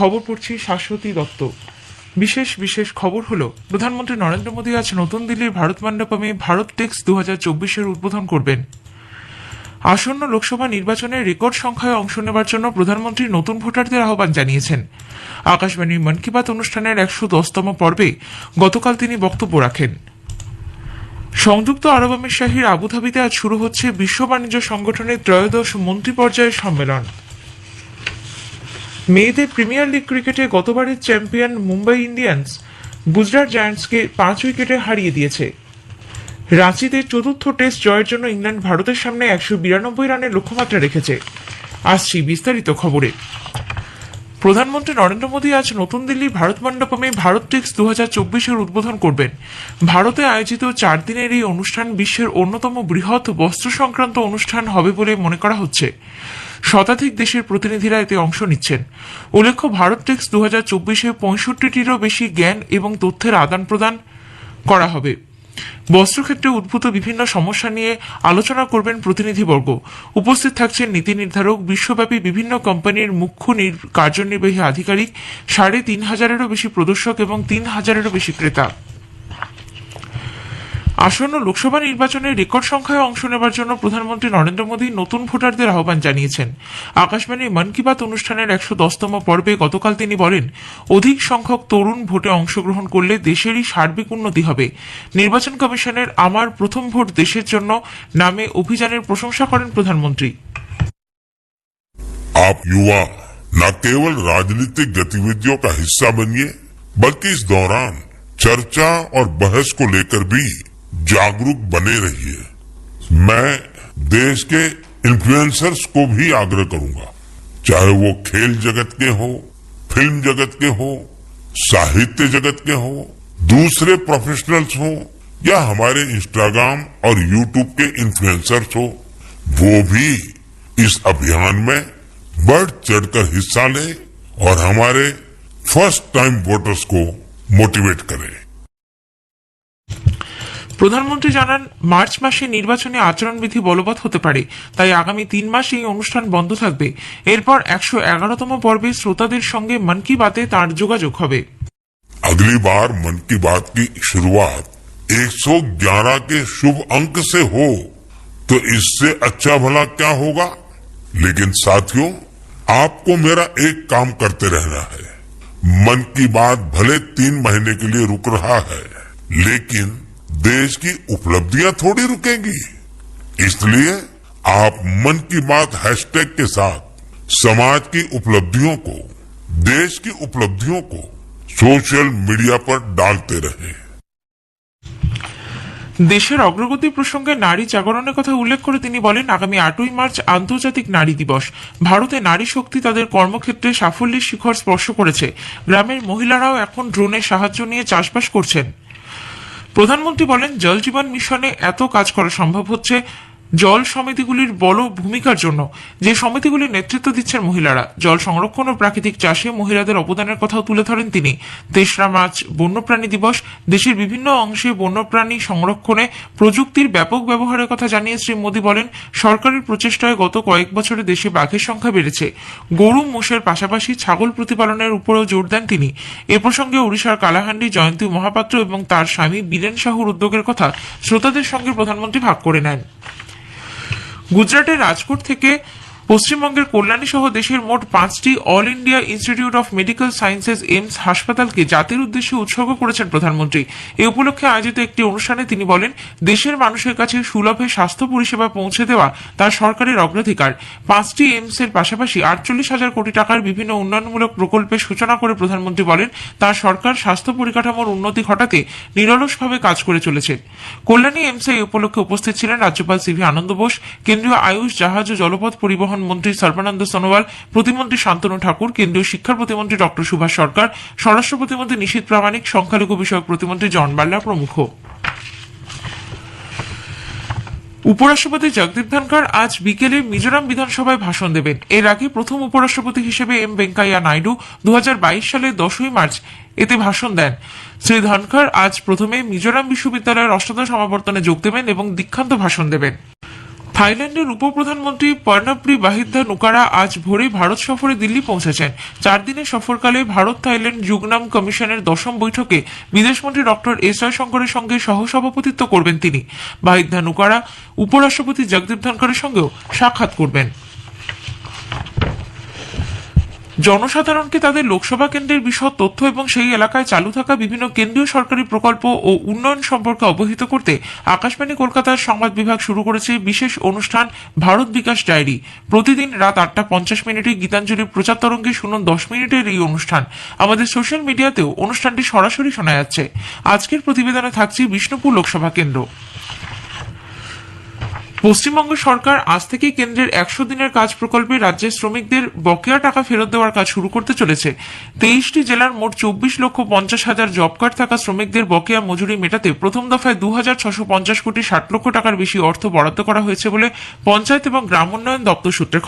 খবর পড়ছি শাশ্বতী দত্ত। বিশেষ খবর হলো, প্রধানমন্ত্রী নরেন্দ্র মোদী আজ নতুন দিল্লির ভারত মণ্ডপমে ভারত টেক্স 2024 উদ্বোধন করবেন। আসন্ন লোকসভা নির্বাচনে রেকর্ড সংখ্যায় অংশ নেবার জন্য প্রধানমন্ত্রী নতুন ভোটারদের আহ্বান জানিয়েছেন। আকাশবাণীর মন কি বাত অনুষ্ঠানের 110তম পর্বে গতকাল তিনি বক্তব্য রাখেন। সংযুক্ত আরব আমিরশাহীর আবুধাবিতে আজ শুরু হচ্ছে বিশ্ব বাণিজ্য সংগঠনের ত্রয়োদশ মন্ত্রী পর্যায়ের সম্মেলন। মেয়েদের প্রিমিয়ার লিগ ক্রিকেটে গতবারের চ্যাম্পিয়ন মুম্বাই ইন্ডিয়ান্স গুজরাট জায়ান্টসকে 5 উইকেটে হারিয়ে দিয়েছে। রাঁচিতে চতুর্থ টেস্ট জয়ের জন্য ইংল্যান্ড ভারতের সামনে 192 রানের লক্ষ্যমাত্রা রেখেছে। আসছি বিস্তারিত খবরে। প্রধানমন্ত্রী নরেন্দ্র মোদী আজ নতুন দিল্লির ভারত মণ্ডপমে ভারত টেক্স 2024 উদ্বোধন করবেন। ভারতে আয়োজিত 4 দিনের এই অনুষ্ঠান বিশ্বের অন্যতম বৃহৎ বস্ত্র সংক্রান্ত অনুষ্ঠান হবে বলে মনে করা হচ্ছে। শতাধিক দেশের প্রতিনিধিরা এতে অংশ নিচ্ছেন। উল্লেখ্য, ভারত টেক্স 2024-এ 65টিরও বেশি জ্ঞান এবং তথ্যের আদান প্রদান করা হবে। বস্ত্রক্ষেত্রে উদ্ভূত বিভিন্ন সমস্যা নিয়ে আলোচনা করবেন প্রতিনিধিবর্গ। উপস্থিত থাকছেন নীতি নির্ধারক, বিশ্বব্যাপী বিভিন্ন কোম্পানির মুখ্য কার্যনির্বাহী আধিকারিক, 3,500-এরও বেশি প্রদর্শক এবং 3,000-এরও বেশি ক্রেতা। আসন্ন লোকসভা নির্বাচনে রেকর্ড সংখ্যায় অংশ নেবার জন্য প্রধানমন্ত্রী নরেন্দ্র মোদী নতুন ভোটারদের আহ্বান জানিয়েছেন। আকাশবাণীর মন কি বাত অনুষ্ঠানের 110তম পর্বে গতকাল তিনি বলেন, অধিক সংখ্যক তরুণ ভোটে অংশগ্রহণ করলে দেশেরই সার্বিক উন্নতি হবে। নির্বাচন কমিশনের আমার প্রথম ভোট দেশের জন্য নামে অভিযানের প্রশংসা করেন প্রধানমন্ত্রী। आप युवा न केवल राजनीतिक गतिविधियों का हिस्सा बनिए, बल्कि इस दौरान चर्चा और बहस को लेकर भी जागरूक बने रहिए। मैं देश के इन्फ्लुएंसर्स को भी आग्रह करूंगा, चाहे वो खेल जगत के हो, फिल्म जगत के हो, साहित्य जगत के हो, दूसरे प्रोफेशनल्स हो या हमारे इंस्टाग्राम और यूट्यूब के इन्फ्लुएंसर्स हो, वो भी इस अभियान में बढ़ चढ़कर हिस्सा लें और हमारे फर्स्ट टाइम वोटर्स को मोटिवेट करें। প্রধানমন্ত্রী জানান, মার্চ মাসে নির্বাচনী আচরণবিধি বলবৎ হতে পারে, তাই আগামী 3 মাস এই অনুষ্ঠান বন্ধ থাকবে। এরপর 111তম পর্বে শ্রোতাদের সঙ্গে মন কি বাতে তার যোগাযোগ হবে। अगली बार मन की बात की शुरुआत 111 के शुभ अंक से हो तो इससे अच्छा भला क्या होगा। लेकिन साथियों, आपको मेरा एक काम करते रहना है। मन की बात भले 3 महीने के लिए रुक रहा है, लेकिन देश की उपलब्धियां थोड़ी रुकेंगी। इसलिए आप मन की बात हैशटैग के साथ समाज की उपलब्धियों को, देश की उपलब्धियों को सोशल मीडिया पर डालते रहें। দেশের অগ্রগতি প্রসঙ্গে নারী জাগরণের কথা উল্লেখ করে তিনি বলেন, আগামী 8ই মার্চ আন্তর্জাতিক নারী দিবস। ভারতে নারী শক্তি তাদের কর্মক্ষেত্রে সাফল্যের শিখর স্পর্শ করেছে। গ্রামের মহিলারাও এখন ড্রোনের সাহায্য নিয়ে চাষবাস করছেন। প্রধানমন্ত্রী বলেন, জল জীবন মিশনে এত কাজ করা সম্ভব হচ্ছে জল সমিতিগুলির বড় ভূমিকার জন্য, যে সমিতিগুলির নেতৃত্ব দিচ্ছেন মহিলারা। জল সংরক্ষণ ও প্রাকৃতিক চাষে মহিলাদের অবদানের কথাও তুলে ধরেন তিনি। 3রা মার্চ বন্যপ্রাণী দিবস। দেশের বিভিন্ন অংশে বন্যপ্রাণী সংরক্ষণে প্রযুক্তির ব্যাপক ব্যবহারের কথা জানিয়ে শ্রী মোদী বলেন, সরকারের প্রচেষ্টায় গত কয়েক বছরে দেশে বাঘের সংখ্যা বেড়েছে। গরু মোষের পাশাপাশি ছাগল প্রতিপালনের উপরেও জোর দেন তিনি। এ প্রসঙ্গে ওড়িশার কালাহান্ডি জয়ন্তী মহাপাত্র এবং তার স্বামী বীরেন সাহুর উদ্যোগের কথা শ্রোতাদের সঙ্গে প্রধানমন্ত্রী ভাগ করে নেন। গুজরাটের রাজকোট থেকে পশ্চিমবঙ্গের কল্যাণী সহ দেশের মোট 5টি all India institute of medical sciences AIIMS হাসপাতালকে জাতির উদ্দেশ্যে উৎসর্গ করেছেন প্রধানমন্ত্রী। এ উপলক্ষে আয়োজিত একটি অনুষ্ঠানে তিনি বলেন, দেশের মানুষের কাছে সুলভে স্বাস্থ্য পরিষেবা পৌঁছে দেওয়া তার সরকারের অগ্রাধিকার। 5টি এইমসের পাশাপাশি 48,000 কোটি টাকার বিভিন্ন উন্নয়নমূলক প্রকল্পের সূচনা করে প্রধানমন্ত্রী বলেন, তার সরকার স্বাস্থ্য পরিকাঠামোর উন্নতি ঘটাতে নিরলসভাবে কাজ করে চলেছে। কল্যাণী এইমসে এই উপলক্ষে উপস্থিত ছিলেন রাজ্যপাল সিভি আনন্দ বোস, কেন্দ্রীয় আয়ুষ, জাহাজ ও জলপথ পরিবহন মন্ত্রী সর্বানন্দ সোনোয়াল, প্রতিমন্ত্রী শান্তনু ঠাকুর, কেন্দ্রীয় শিক্ষা প্রতিমন্ত্রী ডক্টর সুভাষ সরকার, স্বরাষ্ট্র প্রতিমন্ত্রী নিশীথ প্রামাণিক, সংখ্যালঘু বিষয়ক প্রতিমন্ত্রী জন বার্লা প্রমুখ। উপরাষ্ট্রপতি জগদীপ ধনখড় আজ বিকেলে মিজোরাম বিধানসভায় ভাষণ দেবেন। এর আগে প্রথম উপরাষ্ট্রপতি হিসেবে এম ভেঙ্কাইয়া নাইডু 2022 সালের 10ই মার্চ এতে ভাষণ দেন। শ্রী ধনখড় আজ প্রথমে মিজোরাম বিশ্ববিদ্যালয়ের 8ম সমাবর্তনে যোগ দেবেন এবং দীক্ষান্ত ভাষণ দেবেন। থাইল্যান্ডের উপপ্রধানমন্ত্রী পর্ণাপ্রি বাহিদ্ধা নুকারা আজ ভোরে ভারত সফরে দিল্লি পৌঁছেছেন। 4 দিনের সফরকালে ভারত থাইল্যান্ড যুগনাম কমিশনের 10ম বৈঠকে বিদেশমন্ত্রী ডক্টর এস জয়শঙ্করের সঙ্গে সহসভাপতিত্ব করবেন তিনি। বাহিদ্ধা নুকারা উপরাষ্ট্রপতি জগদীপ ধনখড়ের সঙ্গেও সাক্ষাৎ করবেন। জনসাধারণকে তাদের লোকসভা কেন্দ্রের বিশদ তথ্য এবং সেই এলাকায় চালু থাকা বিভিন্ন কেন্দ্রীয় সরকারি প্রকল্প ও উন্নয়ন সম্পর্কে অবহিত করতে আকাশবাণী কলকাতার সংবাদ বিভাগ শুরু করেছে বিশেষ অনুষ্ঠান ভারত বিকাশ ডায়েরি। প্রতিদিন রাত 8:50 গীতাঞ্জলির প্রচার তরঙ্গে শুনুন 10 মিনিটের এই অনুষ্ঠান। আমাদের সোশ্যাল মিডিয়াতেও অনুষ্ঠানটি সরাসরি শোনা যাচ্ছে। আজকের প্রতিবেদনে থাকছে বিষ্ণুপুর লোকসভা কেন্দ্র। পশ্চিমবঙ্গ সরকার আজ থেকে কেন্দ্রের 100 দিনের কাজ প্রকল্পে রাজ্যের শ্রমিকদের বকেয়া টাকা ফেরত দেওয়ার কাজ শুরু করতে চলেছে। 23টি জেলার মোট 24,50,000 জব কার্ড থাকা শ্রমিকদের বকেয়া মজুরি মেটাতে প্রথম দফায় 2,650 কোটি 60 লক্ষ টাকার বেশি অর্থ বরাদ্দ করা হয়েছে বলে পঞ্চায়েত এবং গ্রাম উন্নয়ন দপ্তর সূত্রে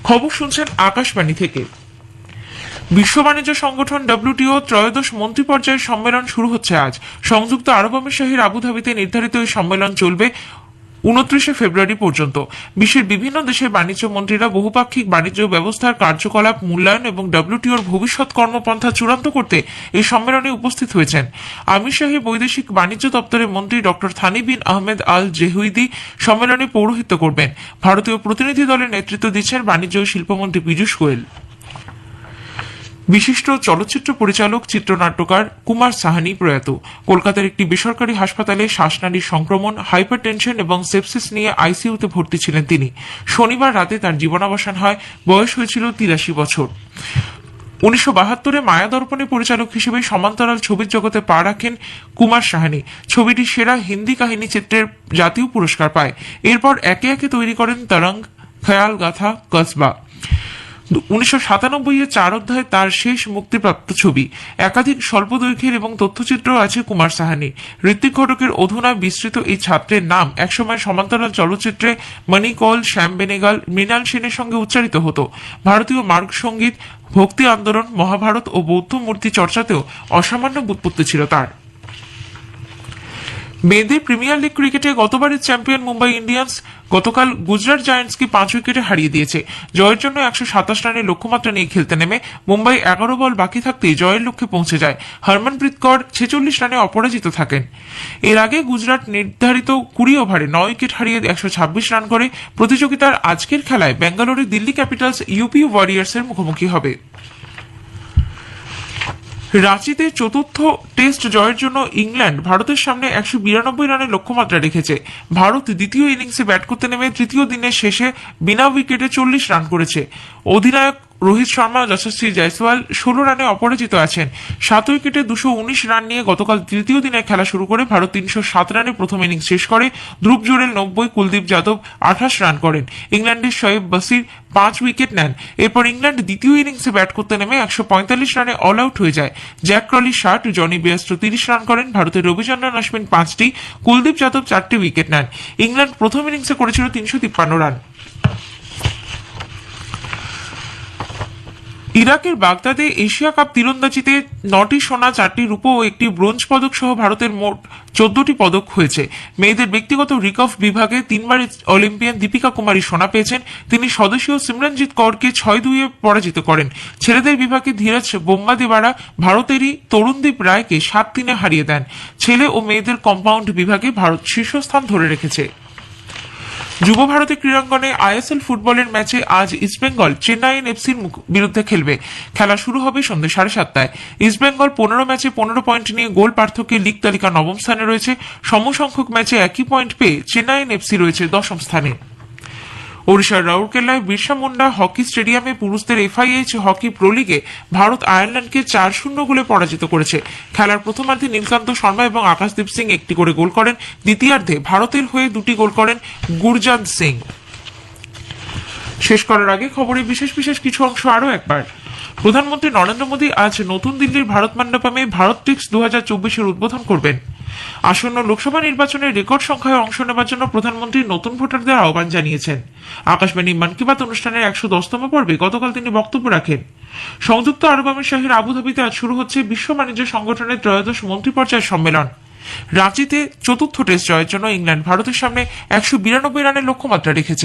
খবর শুনছেন আকাশবাণী থেকে। বিশ্ব বাণিজ্য সংগঠন WTO ত্রয়োদশ মন্ত্রী পর্যায়ের সম্মেলন শুরু হচ্ছে আজ। সংযুক্ত আরব আমিরশাহীর আবুধাবিতে নির্ধারিত এই সম্মেলন চলবে 29 ফেব্রুয়ারি পর্যন্ত। বিশ্বের বিভিন্ন দেশের বাণিজ্য মন্ত্রীরা বহুপাক্ষিক বাণিজ্য ব্যবস্থার কার্যকলাপ মূল্যায়ন এবং WTOর ভবিষ্যৎ কর্মপন্থা চূড়ান্ত করতে এই সম্মেলনে উপস্থিত হয়েছেন। আমিরশাহী বৈদেশিক বাণিজ্য দপ্তরের মন্ত্রী ডক্টর থানি বিন আহমেদ আল জেহুইদি সম্মেলনে পৌরোহিত্য করবেন। ভারতীয় প্রতিনিধি দলের নেতৃত্ব দিচ্ছেন বাণিজ্য ও শিল্পমন্ত্রী পীযূষ গোয়েল। বিশিষ্ট চলচ্চিত্র পরিচালক চিত্রনাট্যকার কুমার সাহানি প্রয়াত। কলকাতার একটি বেসরকারি হাসপাতালে শ্বাসনালীর সংক্রমণ, হাইপারটেনশন এবং সেপসিস নিয়ে আইসিইউতে ভর্তি ছিলেন তিনি। শনিবার রাতে তার জীবনাবসান হয়। বয়স হয়েছিল 83 বছর। 1972 মায়া দর্পণে পরিচালক হিসেবে সমান্তরাল ছবির জগতে পা রাখেন কুমার সাহানি। ছবিটি সেরা হিন্দি কাহিনী চিত্রের জাতীয় পুরস্কার পায়। এরপর একে একে তৈরি করেন তরঙ্গ, খেয়াল গাথা, কসবা। 1997 4 অধ্যায় তার শেষ মুক্তিপ্রাপ্ত ছবি। একাধিক স্বল্প দৈর্ঘ্যের এবং তথ্যচিত্র আছে কুমার সাহানি। ঋত্বিক ঘটকের অধুনা বিস্তৃত এই ছাত্রের নাম একসময় সমান্তরাল চলচ্চিত্রে মণি কৌল, শ্যাম বেনেগাল, মৃণাল সেনের সঙ্গে উচ্চারিত হতো। ভারতীয় মার্গ সঙ্গীত, ভক্তি আন্দোলন, মহাভারত ও বৌদ্ধ মূর্তি চর্চাতেও অসামান্য ব্যুৎপত্তি ছিল তার। মেয়েদের প্রিমিয়ার লিগ ক্রিকেটে গতবারের চ্যাম্পিয়ন মুম্বাই ইন্ডিয়ান্স গতকাল গুজরাট জায়ান্টসকে 5 উইকেটে হারিয়ে দিয়েছে। জয়ের জন্য 127 রানের লক্ষ্যমাত্রা নিয়ে খেলতে নেমে মুম্বাই 11 বল বাকি থাকতেই জয়ের লক্ষ্যে পৌঁছে যায়। হরমনপ্রীত কৌর 46 রানে অপরাজিত থাকেন। এর আগে গুজরাট নির্ধারিত 20 ওভারে 9 উইকেট হারিয়ে 126 রান করে। প্রতিযোগিতার আজকের খেলায় বেঙ্গালুরু দিল্লি ক্যাপিটালস ইউপি ওয়ারিয়ার্সের মুখোমুখি হবে। রাঁচিতে চতুর্থ টেস্ট জয়ের জন্য ইংল্যান্ড ভারতের সামনে 192 রানের লক্ষ্যমাত্রা রেখেছে। ভারত দ্বিতীয় ইনিংসে ব্যাট করতে নেমে তৃতীয় দিনের শেষে বিনা উইকেটে 40 রান করেছে। অধিনায়ক রোহিত শর্মা ও যশস্বী জয়সওয়াল 16 রানে অপরাজিত আছেন। 7 উইকেটে 219 রান নিয়ে গতকাল তৃতীয় দিনের খেলা শুরু করে ভারত 307 রানে প্রথম ইনিংস শেষ করে। ধ্রুব জুরেল 90, কুলদীপ যাদব 28 রান করেন। ইংল্যান্ডের শোয়েব বাসির 5 উইকেট নেন। এরপর ইংল্যান্ড দ্বিতীয় ইনিংসে ব্যাট করতে নেমে 145 রানে অল আউট হয়ে যায়। জ্যাক ক্রলি 60, জনি বেয়াস্টো 30 রান করেন। ভারতের রবিচন্দ্রন অশ্বিন 5টি, কুলদীপ যাদব 4টি উইকেট নেন। ইংল্যান্ড প্রথম ইনিংসে করেছিল 353 রান। ইরাকের বাগদাদে এশিয়া কাপ তীরন্দাজিতে 9টি সোনা, 4টি রূপো ও 1টি ব্রোঞ্জ পদক সহ ভারতের মোট 14টি পদক হয়েছে। মেয়েদের ব্যক্তিগত রিকার্ভ বিভাগে 3বার অলিম্পিয়ান দীপিকা কুমারী সোনা পেয়েছেন। তিনি স্বদেশীয় সিমরনজিৎ কৌরকে 6-2 পরাজিত করেন। ছেলেদের বিভাগে ধীরজ বোম্বাদেওয়ারা ভারতেরই তরুণদীপ রায়কে 7-3 হারিয়ে দেন। ছেলে ও মেয়েদের কম্পাউন্ড বিভাগে ভারত শীর্ষস্থান ধরে রেখেছে। যুব ভারতী ক্রীড়াঙ্গনে আইএসএল ফুটবলের ম্যাচে আজ ইস্টবেঙ্গল চেন্নাইন এফসির বিরুদ্ধে খেলবে। খেলা শুরু হবে সন্ধ্যে 7:30টায়। ইস্টবেঙ্গল 15 ম্যাচে 15 পয়েন্ট নিয়ে গোল পার্থক্যে লিগ তালিকা 9ম স্থানে রয়েছে। সমসংখ্যক ম্যাচে একই পয়েন্ট পেয়ে চেন্নাইন এফসি রয়েছে 10ম স্থানে। ওড়িশার রাউরকেলায় বিরসা মুন্ডা হকি স্টেডিয়ামে পুরুষদের FIH হকি প্রো লিগে ভারত আয়ারল্যান্ডকে 4-0 গোলে পরাজিত করেছে। খেলার প্রথমার্ধে নীলকান্ত শর্মা এবং আকাশদীপ সিং একটি করে গোল করেন। দ্বিতীয়ার্ধে ভারতের হয়ে 2টি গোল করেন গুরজান্ত সিং। শেষ করার আগে খবরের বিশেষ কিছু অংশ আরও একবার। প্রধানমন্ত্রী নরেন্দ্র মোদী আজ নতুন দিল্লির ভারত মণ্ডপমে ভারত টেক্স 2024-এর উদ্বোধন করবেন। আসন্ন লোকসভা নির্বাচনের রেকর্ড সংখ্যায় অংশ নেওয়ার জন্য প্রধানমন্ত্রী নতুন ভোটারদের আহ্বান জানিয়েছেন। আকাশবাণী মন কি বাত অনুষ্ঠানের 110তম পর্বে গতকাল তিনি বক্তব্য রাখেন। সংযুক্ত আরব আমিরশাহীর আবুধাবিতে আজ শুরু হচ্ছে বিশ্ব বাণিজ্য সংগঠনের ত্রয়োদশ মন্ত্রী পর্যায়ের সম্মেলন। রাঁচিতে চতুর্থ টেস্ট জয়ের জন্য ইংল্যান্ড ভারতের সামনে 192 রানের লক্ষ্যমাত্রা রেখেছে।